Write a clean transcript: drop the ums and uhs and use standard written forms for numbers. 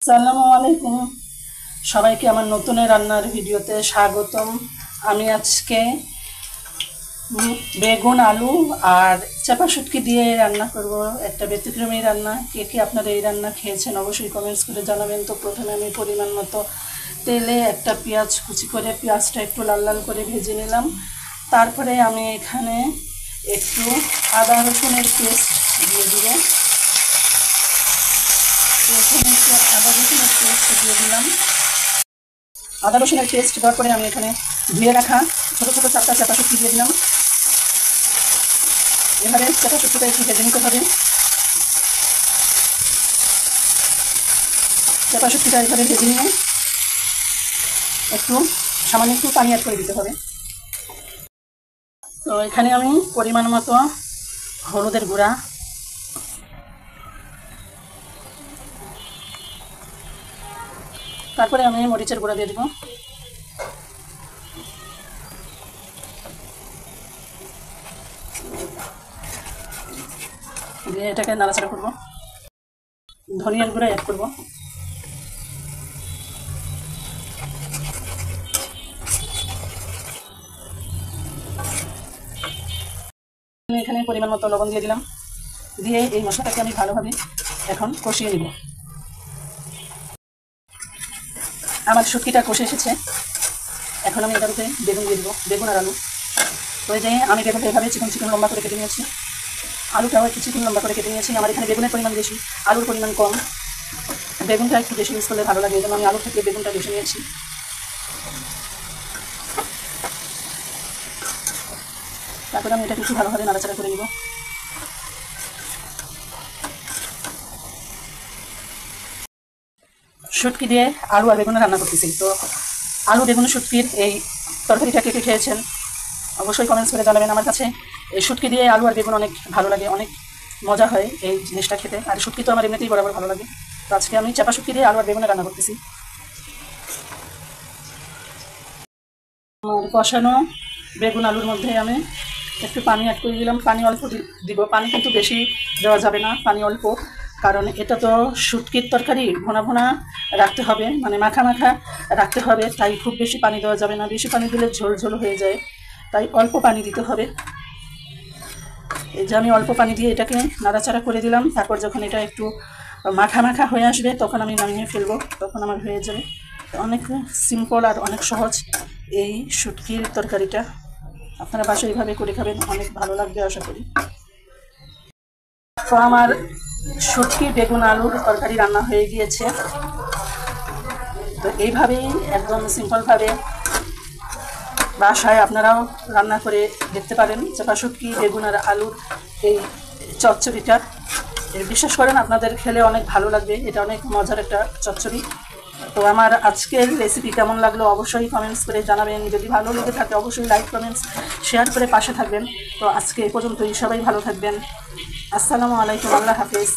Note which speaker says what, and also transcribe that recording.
Speaker 1: আসসালামু আলাইকুম, সবাইকে আমার নতুন রান্নার ভিডিওতে স্বাগতম। আমি আজকে বেগুন আলু আর চাপা শুটকি দিয়ে রান্না করব, একটা ব্যতিক্রমী রান্না। কে কে আপনারা এই রান্না খেয়েছেন অবশ্যই কমেন্টস করে জানাবেন। তো প্রথমে আমি পরিমাণ মতো তেলে একটা পেঁয়াজ কুচি করে পেঁয়াজটা একটু লাল লাল করে ভেজে নিলাম। তারপরে আমি এখানে একটু আদা রসুনের পেস্ট দিয়ে দিব। এখানে একটু আদা রসুনের পেস্ট দিয়ে দিলাম। আদা রসুনের পেস্ট দেওয়ার পরে আমি এখানে ধুয়ে রাখা ছোটো ছোটো চারটা চাপা শুটকি দিয়ে দিলাম। এভাবে চাপা শুটকিটা একটু ভেজে নিতে হবে। চাপা শুটকিটা এভাবে ভেজে নিয়ে একটু সামান্য একটু পানি অ্যাড করে দিতে হবে। তো এখানে আমি পরিমাণ মতো হলুদের গুঁড়া, তারপরে আমি মরিচের গুঁড়া দিয়ে দেবো। দিয়ে এটাকে নাড়াচাড়া করবো। ধনিয়ার গুঁড়া অ্যাড করবো। আমি এখানে পরিমাণ মতো লবণ দিয়ে দিলাম। দিয়ে এই মশলাটাকে আমি ভালোভাবে এখন কষিয়ে নিব। আমার শুটকিটা কষে এসেছে। এখন আমি এটার উপরে বেগুন দিয়ে দেবো, বেগুন আর আলু। তো এই যে আমি বেগুনটা এভাবে চিকন চিকন লম্বা করে কেটে নিয়েছি, আলুটাও একটু চিকন লম্বা করে কেটে নিয়েছি। আমার এখানে বেগুনের পরিমাণ বেশি, আলুর পরিমাণ কম। বেগুনটা একটু বেশি ইউজ করলে ভালো লাগে, এই জন্য আমি আলু থেকে বেগুনটা বেশি নিয়েছি। তারপরে আমি এটা একটু ভালোভাবে নাড়াচাড়া করে নিব। শুটকি দিয়ে আলু আর বেগুন রান্না করতেছি। তো আলু বেগুন শুটকির এই তরকারিটা কে কে খেয়েছেন অবশ্যই কমেন্টস করে জানাবেন। আমার কাছে এই শুটকি দিয়ে আলু আর বেগুন অনেক ভালো লাগে, অনেক মজা হয় এই জিনিসটা খেতে। আর শুটকি তো আমার এমনিতেই বরাবর ভালো লাগে। তো আজকে আমি চাপা শুটকি দিয়ে আলু আর বেগুনে রান্না করতেছি। আর কষানো বেগুন আলুর মধ্যে আমি একটু পানি অ্যাড করে দিলাম। পানি অল্প দিব, পানি কিন্তু বেশি দেওয়া যাবে না, পানি অল্প। কারণ এটা তো শুটকির তরকারি, ভোনা ভোনা রাখতে হবে, মানে মাখা মাখা রাখতে হবে। তাই খুব বেশি পানি দেওয়া যাবে না, বেশি পানি দিলে ঝোল ঝোল হয়ে যায়। তাই অল্প পানি দিতে হবে। এই যে আমি অল্প পানি দিয়ে এটাকে নাড়াচাড়া করে দিলাম। তারপর যখন এটা একটু মাখা মাখা হয়ে আসবে তখন আমি নামিয়ে ফেলবো, তখন আমার হয়ে যাবে। অনেক সিম্পল আর অনেক সহজ এই শুটকির তরকারিটা। আপনারা বাসায় এইভাবে করে খাবেন, অনেক ভালো লাগবে আশা করি। তো আমার শুটকি বেগুন আলুর তরকারি রান্না হয়ে গিয়েছে। তো এইভাবেই একদম সিম্পলভাবে বাসায় আপনারাও রান্না করে দেখতে পারেন চাপা শুটকি বেগুন আর আলুর এই চচ্চড়িটা। বিশ্বাস করেন আপনাদের খেলে অনেক ভালো লাগবে, এটা অনেক মজার একটা চচ্চড়ি। তো আমার আজকের রেসিপি কেমন লাগলো অবশ্যই কমেন্টস করে জানাবেন। যদি ভালো লেগে থাকে অবশ্যই লাইক কমেন্টস শেয়ার করে পাশে থাকবেন। তো আজকে এ পর্যন্তই, সবাই ভালো থাকবেন। আসসালামু আলাইকুম, আল্লাহ হাফেজ।